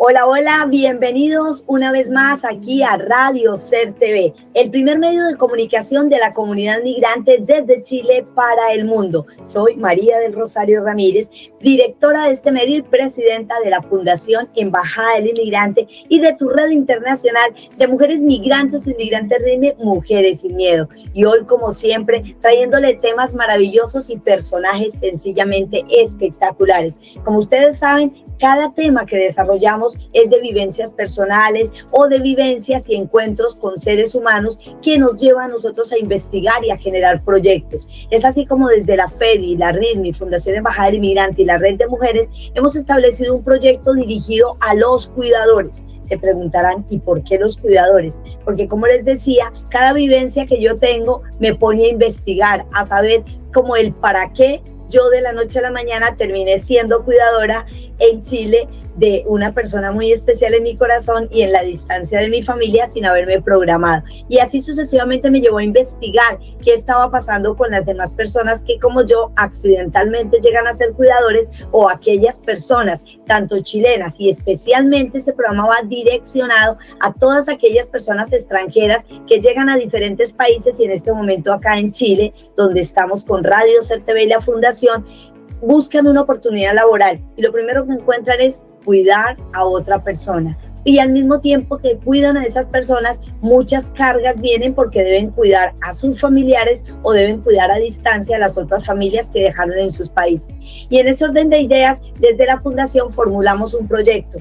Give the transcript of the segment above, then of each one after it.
Hola, hola, bienvenidos una vez más aquí a Radio Ser TV, el primer medio de comunicación de la comunidad migrante desde Chile para el mundo. Soy María del Rosario Ramírez, directora de este medio y presidenta de la Fundación Embajada del Inmigrante y de tu red internacional de mujeres migrantes e inmigrantes de Mujeres Sin Miedo. Y hoy, como siempre, trayéndole temas maravillosos y personajes sencillamente espectaculares. Como ustedes saben, cada tema que desarrollamos es de vivencias personales o de vivencias y encuentros con seres humanos que nos llevan a nosotros a investigar y a generar proyectos. Es así como desde la FEDI, la RISMI, Fundación Embajada del Inmigrante y la Red de Mujeres hemos establecido un proyecto dirigido a los cuidadores. Se preguntarán, ¿y por qué los cuidadores? Porque, como les decía, cada vivencia que yo tengo me pone a investigar, a saber como el para qué yo de la noche a la mañana terminé siendo cuidadora en Chile de una persona muy especial en mi corazón y en la distancia de mi familia sin haberme programado. Y así sucesivamente me llevó a investigar qué estaba pasando con las demás personas que, como yo, accidentalmente llegan a ser cuidadores, o aquellas personas, tanto chilenas, y especialmente este programa va direccionado a todas aquellas personas extranjeras que llegan a diferentes países, y en este momento acá en Chile, donde estamos con Radio Ser TV y la Fundación, buscan una oportunidad laboral y lo primero que encuentran es cuidar a otra persona. Y al mismo tiempo que cuidan a esas personas, muchas cargas vienen porque deben cuidar a sus familiares o deben cuidar a distancia a las otras familias que dejaron en sus países. Y en ese orden de ideas, desde la Fundación formulamos un proyecto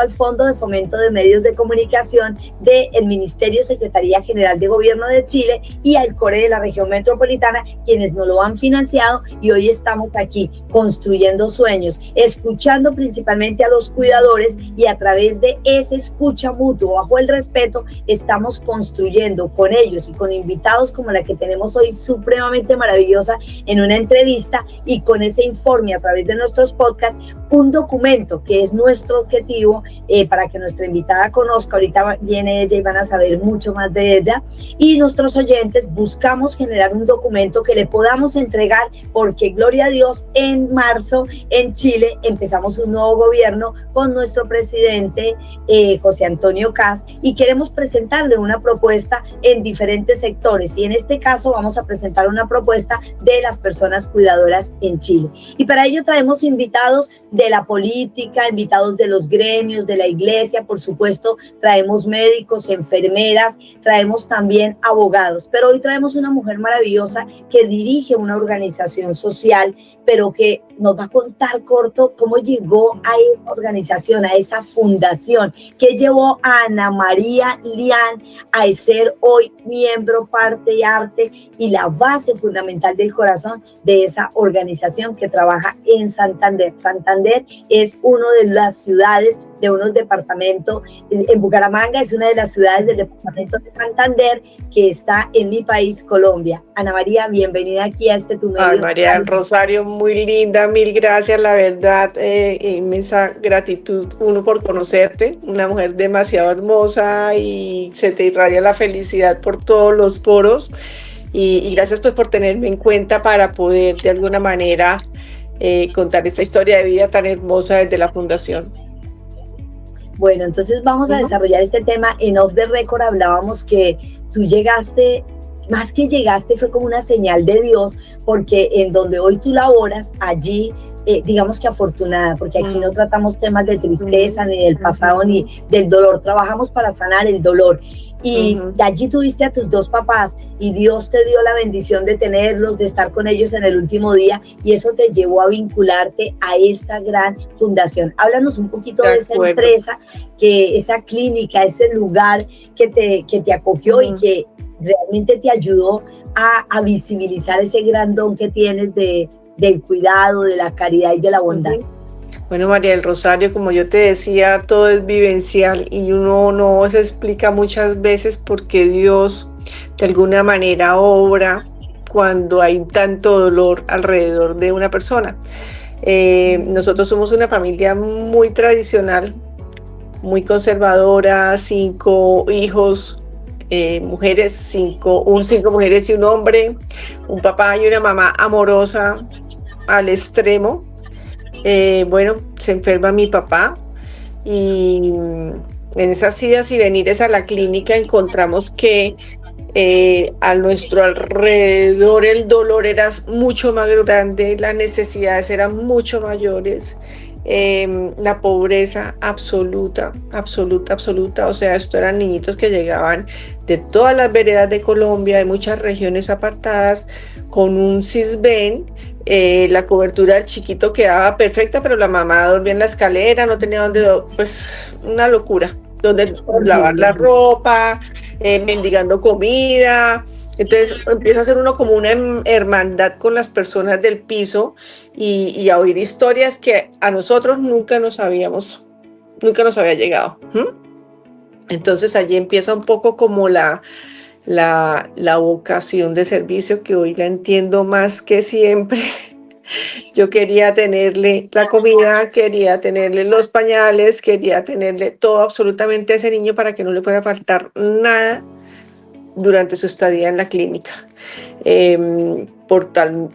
al Fondo de Fomento de Medios de Comunicación del Ministerio Secretaría General de Gobierno de Chile y al CORE de la región metropolitana, quienes nos lo han financiado, y hoy estamos aquí construyendo sueños, escuchando principalmente a los cuidadores, y a través de esa escucha mutua bajo el respeto estamos construyendo con ellos y con invitados como la que tenemos hoy, supremamente maravillosa, en una entrevista, y con ese informe a través de nuestros podcasts, un documento que es nuestro objetivo, para que nuestra invitada conozca. Ahorita viene ella y van a saber mucho más de ella, y nuestros oyentes buscamos generar un documento que le podamos entregar, porque gloria a Dios, en marzo en Chile empezamos un nuevo gobierno con nuestro presidente José Antonio Kast, y queremos presentarle una propuesta en diferentes sectores, y en este caso vamos a presentar una propuesta de las personas cuidadoras en Chile, y para ello traemos invitados de la política, invitados de los gremios, de la iglesia, por supuesto, traemos médicos, enfermeras, traemos también abogados, pero hoy traemos una mujer maravillosa que dirige una organización social, pero que nos va a contar corto cómo llegó a esa organización, a esa fundación, que llevó a Ana María Lian a ser hoy miembro, parte y arte y la base fundamental del corazón de esa organización que trabaja en Santander. Santander es una de las ciudades de unos departamentos, en Bucaramanga es una de las ciudades del departamento de Santander, que está en mi país, Colombia. Ana María, bienvenida aquí a tu medio. Ay, María del Rosario, muy linda, mil gracias, la verdad, inmensa gratitud, uno, por conocerte, una mujer demasiado hermosa y se te irradia la felicidad por todos los poros, y gracias pues por tenerme en cuenta para poder de alguna manera contar esta historia de vida tan hermosa desde la Fundación. Bueno, entonces vamos a desarrollar este tema. En Off the Record hablábamos que tú llegaste, más que llegaste, fue como una señal de Dios, porque en donde hoy tú laboras, allí, digamos que afortunada, porque aquí no tratamos temas de tristeza, ni del pasado, ni del dolor, trabajamos para sanar el dolor. Y de allí tuviste a tus dos papás, y Dios te dio la bendición de tenerlos, de estar con ellos en el último día, y eso te llevó a vincularte a esta gran fundación. Háblanos un poquito de esa empresa, esa clínica, ese lugar que te acogió y que realmente te ayudó a visibilizar ese gran don que tienes del cuidado, de la caridad y de la bondad. Bueno, María del Rosario, como yo te decía, todo es vivencial y uno no se explica muchas veces por qué Dios de alguna manera obra cuando hay tanto dolor alrededor de una persona. Nosotros somos una familia muy tradicional, muy conservadora, 5 hijos, mujeres, 5 mujeres y un hombre, un papá y una mamá amorosa al extremo. Bueno, se enferma mi papá, y en esas idas y venires a la clínica encontramos que a nuestro alrededor el dolor era mucho más grande, las necesidades eran mucho mayores, la pobreza absoluta, absoluta, absoluta. O sea, esto eran niñitos que llegaban de todas las veredas de Colombia, de muchas regiones apartadas, con un CISBEN. La cobertura del chiquito quedaba perfecta, pero la mamá dormía en la escalera, no tenía donde, pues una locura, donde lavar la ropa, mendigando comida. Entonces empieza a ser uno como una hermandad con las personas del piso y a oír historias que a nosotros nunca nos había llegado. Entonces allí empieza un poco como la vocación de servicio, que hoy la entiendo más que siempre. Yo quería tenerle la comida, quería tenerle los pañales, quería tenerle todo absolutamente a ese niño para que no le fuera a faltar nada durante su estadía en la clínica. Por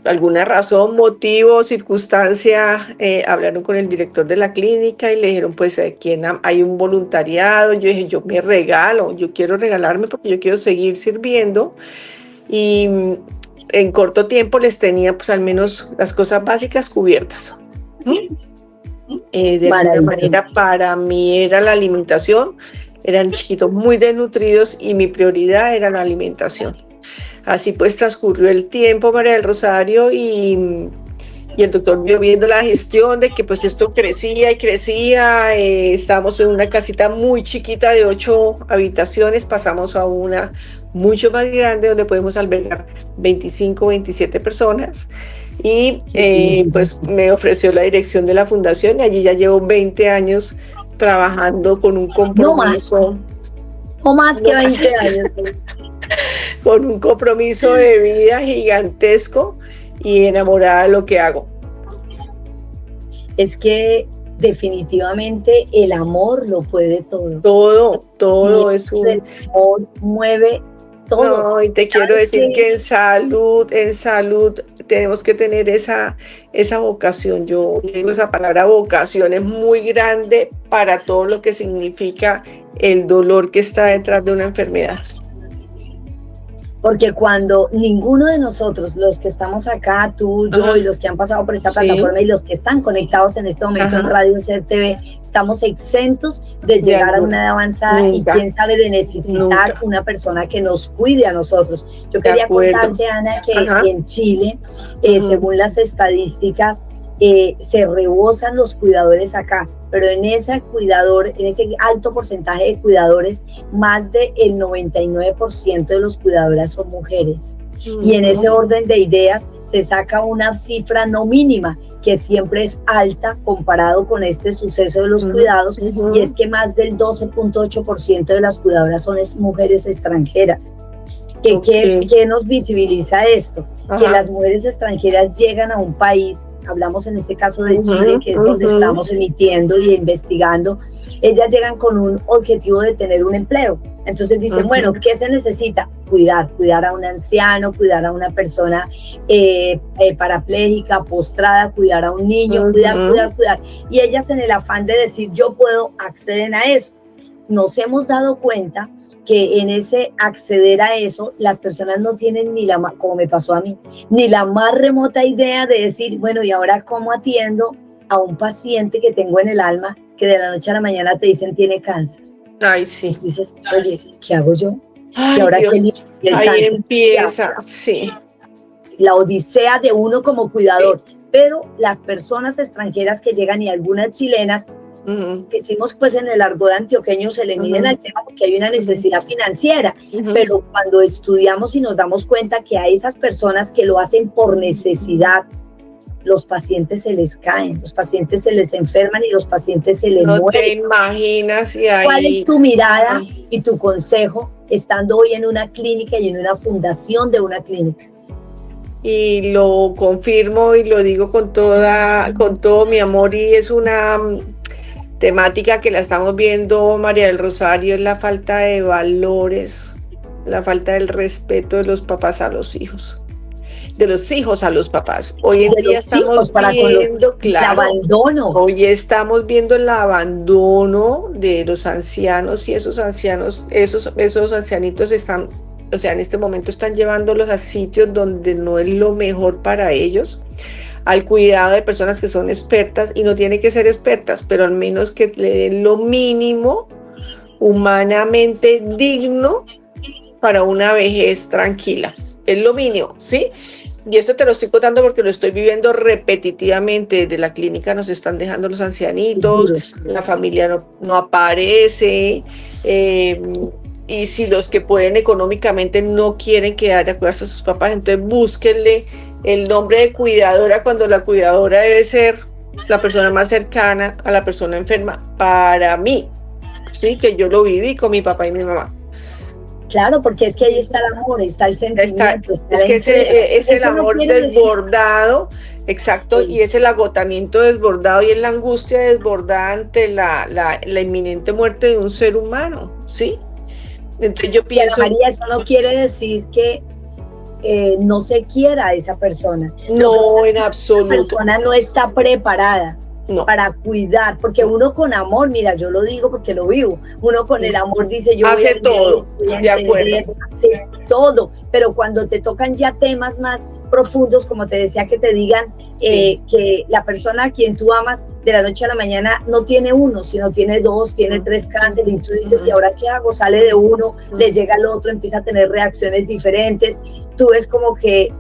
alguna razón, motivo, circunstancia, hablaron con el director de la clínica y le dijeron, pues aquí hay un voluntariado. Yo dije, yo me regalo, yo quiero regalarme porque yo quiero seguir sirviendo. Y en corto tiempo les tenía pues al menos las cosas básicas cubiertas. De alguna manera para mí era la alimentación. Eran chiquitos muy desnutridos y mi prioridad era la alimentación. Así pues transcurrió el tiempo, María del Rosario, y el doctor vio viendo la gestión de que pues esto crecía y crecía. Estábamos en una casita muy chiquita de 8 habitaciones, pasamos a una mucho más grande donde podemos albergar 25, 27 personas. Y pues me ofreció la dirección de la fundación y allí ya llevo 20 años trabajando con un compromiso. No más que 20 años. Con un compromiso de vida gigantesco y enamorada de lo que hago. Es que definitivamente el amor lo puede todo. Todo es un... El amor mueve todo. No, y te quiero decir que en salud tenemos que tener esa vocación. Yo digo, esa palabra vocación es muy grande para todo lo que significa el dolor que está detrás de una enfermedad. Porque cuando ninguno de nosotros, los que estamos acá, tú, yo y los que han pasado por esta plataforma y los que están conectados en este momento en Radio Ser TV, estamos exentos de llegar a una edad avanzada y quién sabe de necesitar una persona que nos cuide a nosotros. Yo quería contarte, Ana, que en Chile, según las estadísticas, se rebosan los cuidadores acá, pero en ese alto porcentaje de cuidadores, más del 99% de los cuidadoras son mujeres. Y en ese orden de ideas se saca una cifra no mínima, que siempre es alta comparado con este suceso de los cuidados, y es que más del 12.8% de las cuidadoras son mujeres extranjeras. ¿Qué nos visibiliza esto? Que las mujeres extranjeras llegan a un país, hablamos en este caso de Chile, que es donde estamos emitiendo y investigando, ellas llegan con un objetivo de tener un empleo. Entonces dicen, bueno, ¿qué se necesita? Cuidar a un anciano, cuidar a una persona parapléjica, postrada, cuidar a un niño, cuidar. Y ellas, en el afán de decir yo puedo, acceden a eso. Nos hemos dado cuenta que en ese acceder a eso, las personas no tienen como me pasó a mí, ni la más remota idea de decir, bueno, ¿y ahora cómo atiendo a un paciente que tengo en el alma que de la noche a la mañana te dicen tiene cáncer? Ay, sí. Y dices, oye, ¿qué hago yo? Ay, y ahora Dios, ahí empieza, sí. La odisea de uno como cuidador. Sí. Pero las personas extranjeras que llegan y algunas chilenas, decimos pues en el argot antioqueño se le miden al tema porque hay una necesidad financiera, pero cuando estudiamos y nos damos cuenta que a esas personas que lo hacen por necesidad, los pacientes se les caen, los pacientes se les enferman y los pacientes se les mueren. No te imaginas. Y ahí... ¿Cuál es tu mirada y tu consejo estando hoy en una clínica y en una fundación de una clínica? Y lo confirmo y lo digo con todo mi amor, y es una temática que la estamos viendo, María del Rosario, es la falta de valores, la falta del respeto de los papás a los hijos. de los hijos a los papás. Hoy en de día los hijos estamos para con los viendo, el claro, abandono. hoy estamos viendo el abandono de los ancianos y esos ancianos, esos ancianitos están, o sea, en este momento están llevándolos a sitios donde no es lo mejor para ellos, al cuidado de personas que son expertas y no tienen que ser expertas, pero al menos que le den lo mínimo humanamente digno para una vejez tranquila. Es lo mínimo, ¿sí? Y esto te lo estoy contando porque lo estoy viviendo repetitivamente. Desde la clínica nos están dejando los ancianitos, la familia no aparece, y si los que pueden económicamente no quieren quedar a cuidarse a sus papás, entonces búsquenle el nombre de cuidadora cuando la cuidadora debe ser la persona más cercana a la persona enferma. Para mí, sí, que yo lo viví con mi papá y mi mamá. Claro, porque es que ahí está el amor, está el sentimiento, está es la que entrega. es el Eso no amor quiere decir- desbordado, exacto, Sí. y es el agotamiento desbordado y es la angustia desbordada ante la inminente muerte de un ser humano, ¿sí? Entonces yo Pero pienso, María, eso no quiere decir que no se quiera a esa persona. no, en La absoluto, persona no está preparada no. para cuidar, porque uno con amor, mira, yo lo digo porque lo vivo, uno con el amor dice, yo voy Hace a todo, voy a de acuerdo. entender, hace todo, pero cuando te tocan ya temas más profundos, como te decía, que te digan Sí. que la persona a quien tú amas de la noche a la mañana no tiene uno, sino tiene dos, tiene tres cánceres, y tú dices, ¿y ahora qué hago? Sale de uno, le llega al otro, empieza a tener reacciones diferentes, tú ves como que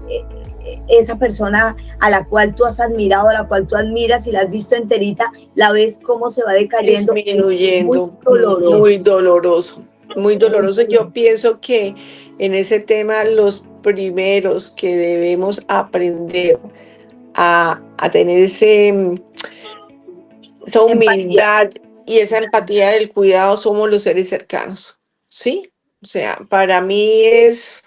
esa persona a la cual tú has admirado, a la cual tú admiras y la has visto enterita, la ves cómo se va decayendo. Disminuyendo, Es muy doloroso. muy doloroso, muy doloroso. Yo pienso que en ese tema los primeros que debemos aprender a tener esa humildad y esa empatía del cuidado somos los seres cercanos, ¿sí? O sea, para mí es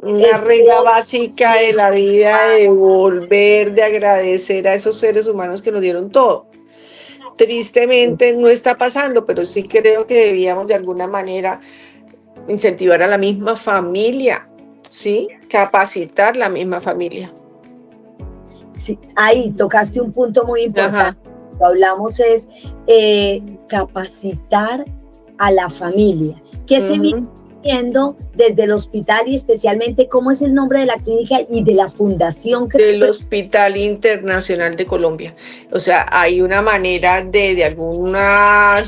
una regla básica de la vida de volver, de agradecer a esos seres humanos que nos dieron todo. Tristemente no está pasando, pero sí creo que debíamos de alguna manera incentivar a la misma familia, ¿sí? Capacitar la misma familia. Sí, ahí tocaste un punto muy importante. Ajá. Lo que hablamos es capacitar a la familia. ¿Qué se viene haciendo desde el hospital y especialmente cómo es el nombre de la clínica y de la fundación? Del Hospital Internacional de Colombia. O sea, hay una manera de alguna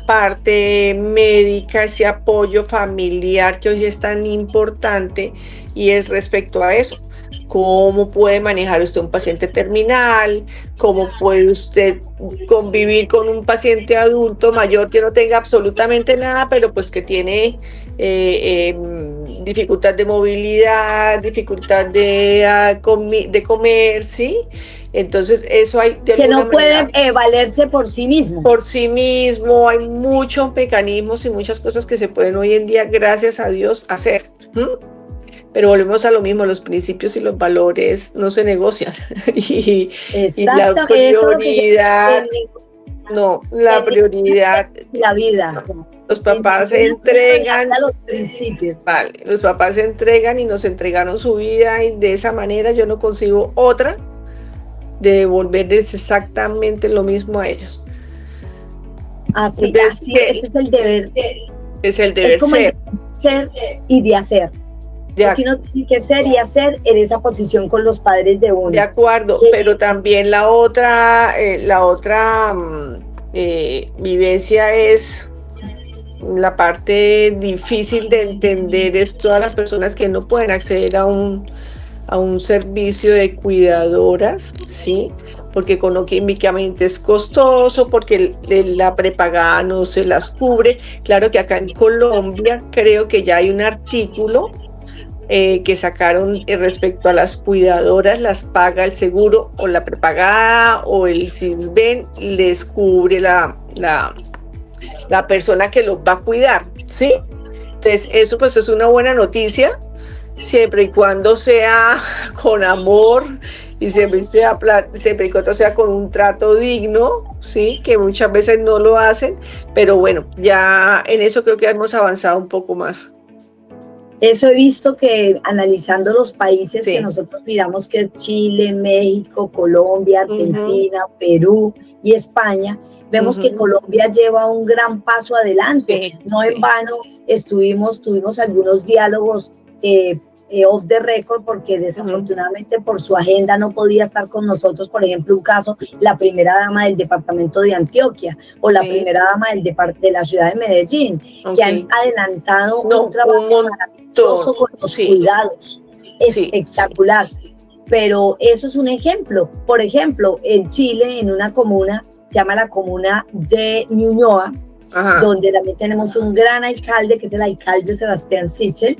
parte médica, ese apoyo familiar que hoy es tan importante y es respecto a eso. ¿Cómo puede manejar usted un paciente terminal? ¿Cómo puede usted convivir con un paciente adulto mayor que no tenga absolutamente nada, pero pues que tiene dificultad de movilidad, dificultad de comer, ¿sí? Entonces eso hay de que no manera, puede valerse por sí mismo. Por sí mismo, hay muchos mecanismos y muchas cosas que se pueden hoy en día, gracias a Dios, hacer. Pero volvemos a lo mismo, los principios y los valores no se negocian. y la prioridad, la prioridad, la vida. Los papás se entregan, los principios. Vale, los papás se entregan y nos entregaron su vida y de esa manera yo no consigo otra de devolverles exactamente lo mismo a ellos. Así ese es el deber. Es el deber como ser. El ser y de hacer. Porque uno tiene que ser y hacer en esa posición con los padres de uno. De acuerdo, pero también la otra vivencia es la parte difícil de entender, es todas las personas que no pueden acceder a un servicio de cuidadoras, ¿sí? Porque económicamente es costoso, porque la prepagada no se las cubre. Claro que acá en Colombia creo que ya hay un artículo que sacaron respecto a las cuidadoras, las paga el seguro o la prepagada o el SISBEN, les cubre la persona que los va a cuidar, ¿sí? Entonces eso pues es una buena noticia, siempre y cuando sea con amor y siempre y cuando sea con un trato digno, ¿sí? Que muchas veces no lo hacen, pero bueno, ya en eso creo que hemos avanzado un poco más. Eso he visto que analizando los países que Sí. nosotros miramos, que es Chile, México, Colombia, Ujú, Argentina, Perú y España, vemos que ujú. Colombia lleva un gran paso adelante. Sí, No en sí. vano tuvimos algunos diálogos off the record porque Ujú, desafortunadamente por su agenda no podía estar con nosotros, por ejemplo, un caso, la primera dama del departamento de Antioquia o la sí, primera dama de la ciudad de Medellín, que han ok. adelantado un No, un trabajo montón. con los Sí, cuidados. sí, sí. Espectacular. Pero eso es un ejemplo. Por ejemplo, en Chile, en una comuna, se llama la comuna de Ñuñoa, Ajá, donde también tenemos un gran alcalde, que es el alcalde Sebastián Sichel.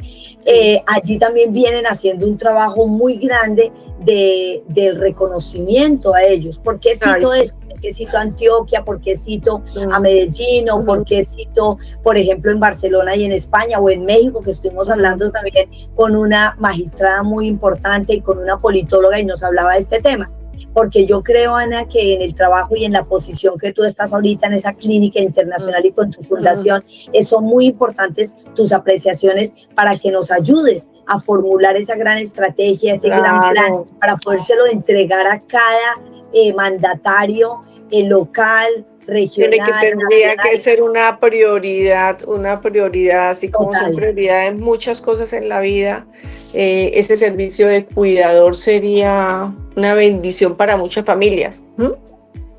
sí. Allí también vienen haciendo un trabajo muy grande del reconocimiento a ellos. ¿Por qué Ay, cito sí. esto? ¿Por qué cito a Antioquia? ¿Por qué cito a Mm, Medellín? ¿O por ujú, qué cito, por ejemplo, en Barcelona y en España o en México, que estuvimos ujú. hablando también con una magistrada muy importante y con una politóloga y nos hablaba de este tema? Porque yo creo, Ana, que en el trabajo y en la posición que tú estás ahorita en esa clínica Mm, internacional y con tu mm. fundación, son muy importantes tus apreciaciones para que nos ayudes a formular esa gran estrategia, ese gran plan, Claro. para podérselo entregar a cada mandatario local, Tiene que, regional, tendría que nacional, ser una prioridad, así como son total. prioridades muchas cosas en la vida. Ese servicio de cuidador sería una bendición para muchas familias. ¿Mm?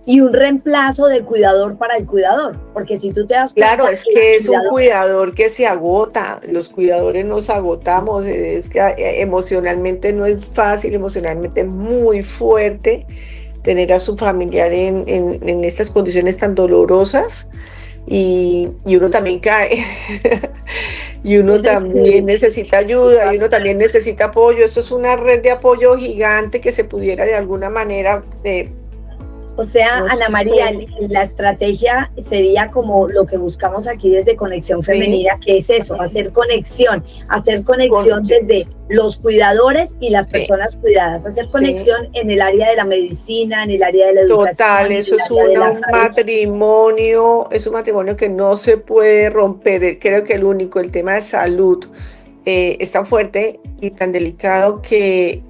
Y un reemplazo de cuidador para el cuidador, porque si tú te das Claro, cuenta, es el que es un cuidador, cuidador que se agota, los cuidadores nos agotamos, es que emocionalmente no es fácil, emocionalmente es muy fuerte tener a su familiar en estas condiciones tan dolorosas y uno también cae y uno también sí, necesita ayuda y uno también necesita apoyo. Eso es una red de apoyo gigante que se pudiera de alguna manera, o sea, no Ana María, sé, la estrategia sería como lo que buscamos aquí desde Conexión sí, Femenina, que es eso, hacer conexión sí, desde los cuidadores y las sí, personas cuidadas, hacer sí. conexión en el área de la medicina, en el área de la Total, educación, en eso el es área de la un salud. matrimonio, es un matrimonio que no se puede romper. Creo que el tema de salud es tan fuerte y tan delicado que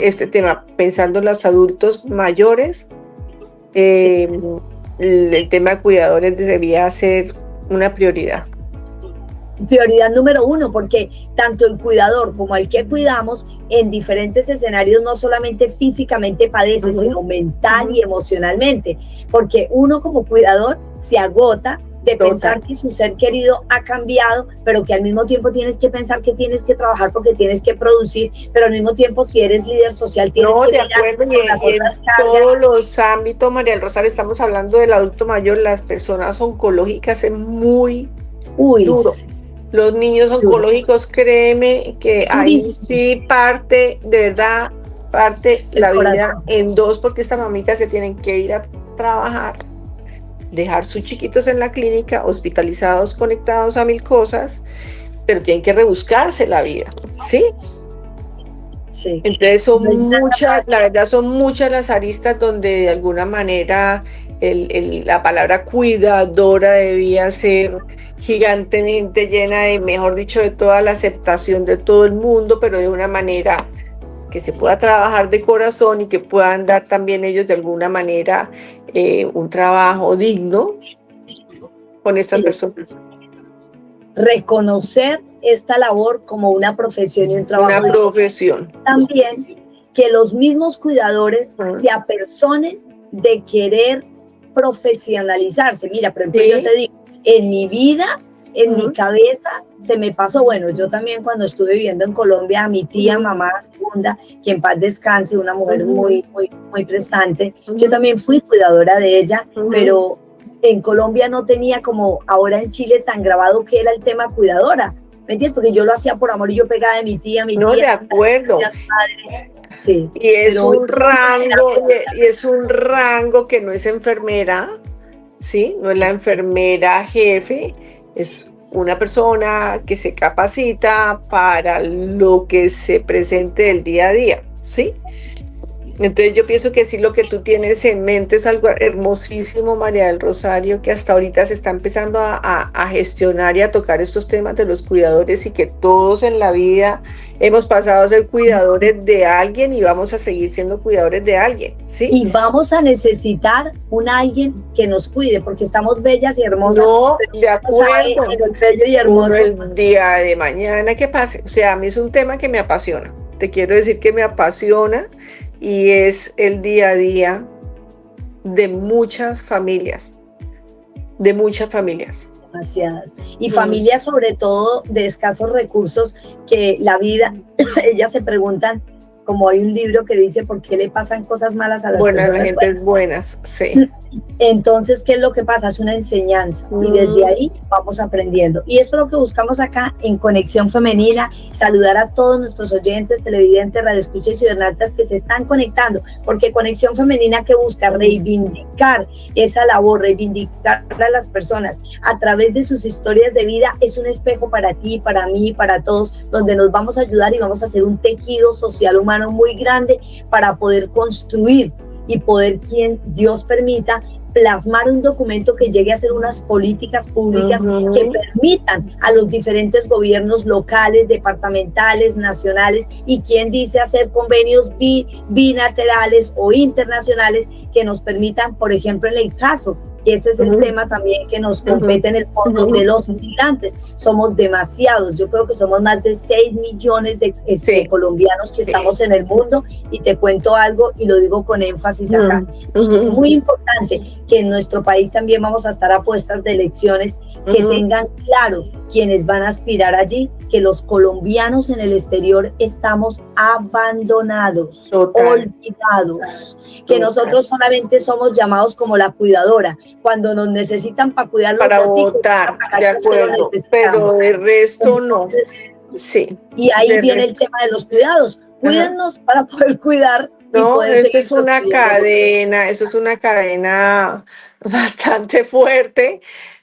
este tema, pensando en los adultos mayores, Sí. eh, el tema de cuidadores debería ser una prioridad. Prioridad número uno, porque tanto el cuidador como el que cuidamos en diferentes escenarios no solamente físicamente padece, Ujú, sino mental ujú. y emocionalmente, porque uno como cuidador se agota de Total. pensar que su ser querido ha cambiado, pero que al mismo tiempo tienes que pensar que tienes que trabajar porque tienes que producir, pero al mismo tiempo si eres líder social tienes No, que de mirar acuerdo, por las y en otras cargas. todos los ámbitos, María del Rosario, estamos hablando del adulto mayor, las personas oncológicas es muy Uy, duro. Los niños duro, oncológicos, créeme que ahí durísimo sí parte, de verdad, parte el la vida corazón. en dos, porque estas mamitas se tienen que ir a trabajar, dejar sus chiquitos en la clínica, hospitalizados, conectados a mil cosas, pero tienen que rebuscarse la vida, ¿sí? Sí, Entonces no es son nada muchas, la fácil. verdad son muchas las aristas donde de alguna manera la palabra cuidadora debía ser gigantemente llena de, mejor dicho, de toda la aceptación de todo el mundo, pero de una manera que se pueda trabajar de corazón y que puedan dar también ellos de alguna manera un trabajo digno con estas Sí, personas. reconocer esta labor como una profesión y un trabajo Una digno. profesión. También que los mismos cuidadores Ujú. se apersonen de querer profesionalizarse. Mira, por ejemplo, yo Sí. te digo, en mi vida, en mi Ujú, cabeza, se me pasó, bueno, yo también cuando estuve viviendo en Colombia, a mi tía, ujú, mamá segunda, que en paz descanse, una mujer ujú, muy prestante, yo ujú, también fui cuidadora de ella, ujú. pero en Colombia no tenía como ahora en Chile tan grabado que era el tema cuidadora. ¿Me entiendes? Porque yo lo hacía por amor y yo pegaba de mi No, de tía, acuerdo. sí, Y es pero hoy un uno se da rango, cuenta, y es un rango que no es enfermera, ¿sí? No es la enfermera jefe, es una persona que se capacita para lo que se presente el día a día, ¿sí? Entonces yo pienso que sí, lo que tú tienes en mente es algo hermosísimo, María del Rosario, que hasta ahorita se está empezando a gestionar y a tocar estos temas de los cuidadores, y que todos en la vida hemos pasado a ser cuidadores de alguien y vamos a seguir siendo cuidadores de alguien, ¿sí? Y vamos a necesitar alguien que nos cuide, porque estamos bellas y hermosas. No, de acuerdo. En el bello y hermoso. Uno el día de mañana que pase. O sea, a mí es un tema que me apasiona. Te quiero decir que me apasiona, y es el día a día de muchas familias. De muchas familias. Demasiadas. Y familias sobre todo de escasos recursos, que la vida, ellas se preguntan, como hay un libro que dice, ¿por qué le pasan cosas malas a las personas? La gente buenas, sí. Entonces, ¿qué es lo que pasa? Es una enseñanza, y desde ahí vamos aprendiendo. Y eso es lo que buscamos acá en Conexión Femenina: saludar a todos nuestros oyentes, televidentes, radioescuchas y cibernautas que se están conectando, porque Conexión Femenina, que busca reivindicar esa labor, reivindicar a las personas a través de sus historias de vida, es un espejo para ti, para mí, para todos, donde nos vamos a ayudar y vamos a hacer un tejido social humano muy grande para poder construir y poder, quien Dios permita, plasmar un documento que llegue a ser unas políticas públicas que permitan a los diferentes gobiernos locales, departamentales, nacionales, y quien dice hacer convenios bilaterales o internacionales que nos permitan, por ejemplo, en el caso, y ese es el tema también que nos compete en el fondo, de los migrantes. Somos demasiados, yo creo que somos más de 6 millones de colombianos que estamos en el mundo, y te cuento algo y lo digo con énfasis acá. Es muy importante que en nuestro país también vamos a estar a puestas de elecciones, que tengan claro quienes van a aspirar allí, que los colombianos en el exterior estamos abandonados, olvidados, que nosotros solamente somos llamados como la cuidadora, cuando nos necesitan para cuidar los para votar, de acuerdo, pero el resto no. Sí. Y ahí viene el tema de los cuidados. Cuídennos para poder cuidar. No, eso es una cadena bastante fuerte,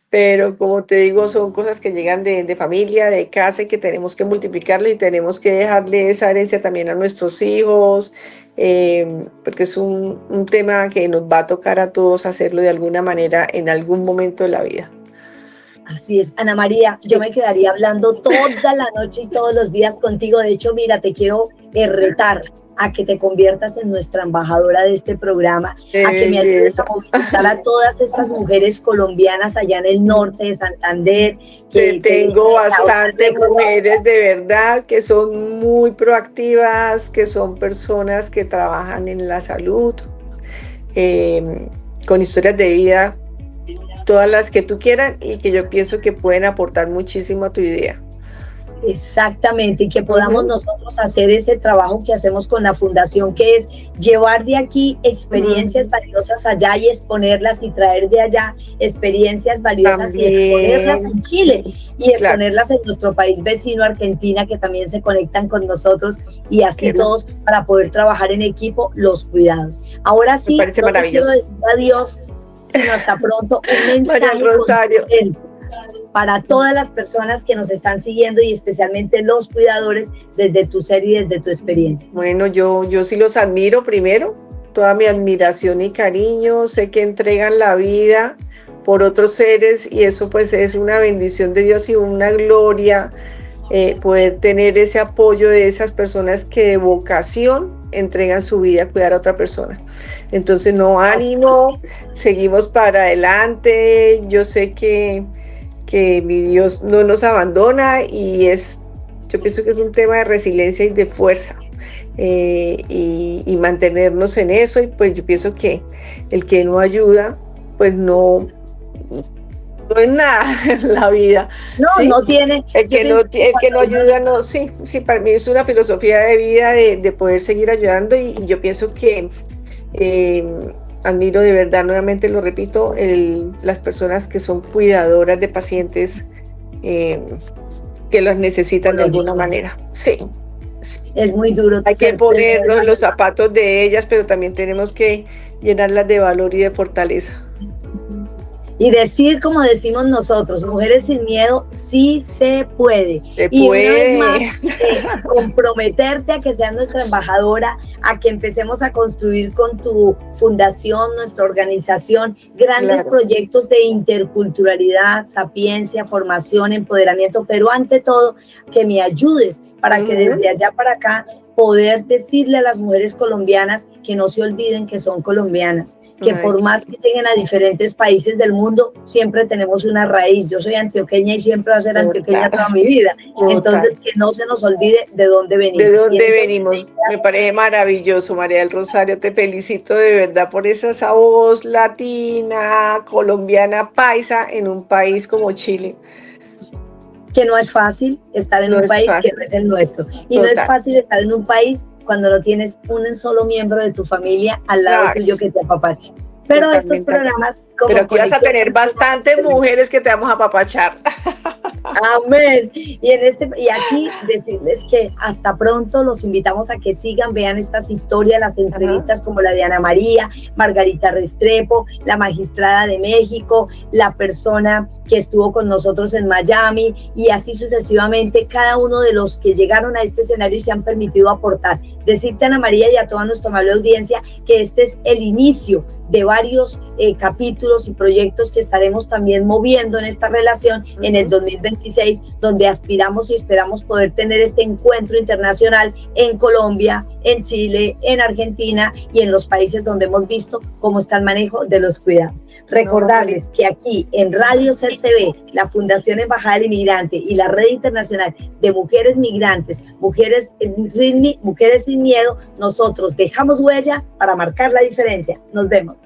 pero como te digo, son cosas que llegan de familia, de casa, y que tenemos que multiplicarlo, y tenemos que dejarle esa herencia también a nuestros hijos, porque es un tema que nos va a tocar a todos hacerlo de alguna manera en algún momento de la vida. Así es, Ana María, yo me quedaría hablando toda la noche y todos los días contigo. De hecho, mira, te quiero retar a que te conviertas en nuestra embajadora de este programa, a que me ayudes a movilizar a todas estas mujeres colombianas allá en el norte de Santander. Que tengo bastantes mujeres de verdad que son muy proactivas, que son personas que trabajan en la salud, con historias de vida, todas las que tú quieras, y que yo pienso que pueden aportar muchísimo a tu idea. Exactamente, y que podamos nosotros hacer ese trabajo que hacemos con la fundación, que es llevar de aquí experiencias valiosas allá y exponerlas, y traer de allá experiencias valiosas también, y exponerlas en Chile, y exponerlas en nuestro país vecino, Argentina, que también se conectan con nosotros, y así todos para poder trabajar en equipo los cuidados. Ahora sí, no te quiero decir adiós, sino hasta pronto. Un mensaje María Rosario, para todas las personas que nos están siguiendo, y especialmente los cuidadores, desde tu ser y desde tu experiencia. Bueno, yo sí los admiro primero, toda mi admiración y cariño. Sé que entregan la vida por otros seres, y eso pues es una bendición de Dios y una gloria, poder tener ese apoyo de esas personas que de vocación entregan su vida a cuidar a otra persona. Entonces, no, ánimo, seguimos para adelante. Yo sé que mi Dios no nos abandona, y yo pienso que es un tema de resiliencia y de fuerza, y mantenernos en eso. Y pues yo pienso que el que no ayuda, pues no es nada en la vida. No, ¿sí? No tiene. El que no ayuda, no, sí, para mí es una filosofía de vida de poder seguir ayudando, y yo pienso que admiro de verdad, nuevamente lo repito, las personas que son cuidadoras de pacientes que los necesitan de alguna manera. Sí. Es muy duro. Hay que ponernos en los zapatos de ellas, pero también tenemos que llenarlas de valor y de fortaleza. Y decir, como decimos nosotros, mujeres sin miedo, sí se puede. Se y puede. una vez más, comprometerte a que seas nuestra embajadora, a que empecemos a construir con tu fundación, nuestra organización, grandes proyectos de interculturalidad, sapiencia, formación, empoderamiento, pero ante todo, que me ayudes para que desde allá para acá poder decirle a las mujeres colombianas que no se olviden que son colombianas, que por más que lleguen a diferentes países del mundo, siempre tenemos una raíz. Yo soy antioqueña y siempre voy a ser antioqueña toda mi vida. Entonces, que no se nos olvide de dónde venimos. ¿De dónde venimos? Me parece maravilloso, María del Rosario. Te felicito de verdad por esa voz latina, colombiana, paisa en un país como Chile. Que no es fácil estar en un país que no es el nuestro. Y no es fácil estar en un país cuando no tienes un solo miembro de tu familia al lado tuyo que te apapache. Pero estos programas... Pero aquí vas a tener bastantes mujeres que te vamos a apapachar. Amén. Y aquí decirles que hasta pronto, los invitamos a que sigan, vean estas historias, las entrevistas como la de Ana María, Margarita Restrepo, la magistrada de México, la persona que estuvo con nosotros en Miami, y así sucesivamente, cada uno de los que llegaron a este escenario y se han permitido aportar. Decirte, Ana María, y a toda nuestra amable audiencia, que este es el inicio de varios capítulos y proyectos que estaremos también moviendo en esta relación en el 2026, donde aspiramos y esperamos poder tener este encuentro internacional en Colombia, en Chile, en Argentina y en los países donde hemos visto cómo está el manejo de los cuidados. Recordarles que aquí en Radio Ser TV, la Fundación Embajada del Inmigrante y la Red Internacional de Mujeres Migrantes, Mujeres sin Miedo, nosotros dejamos huella para marcar la diferencia. Nos vemos.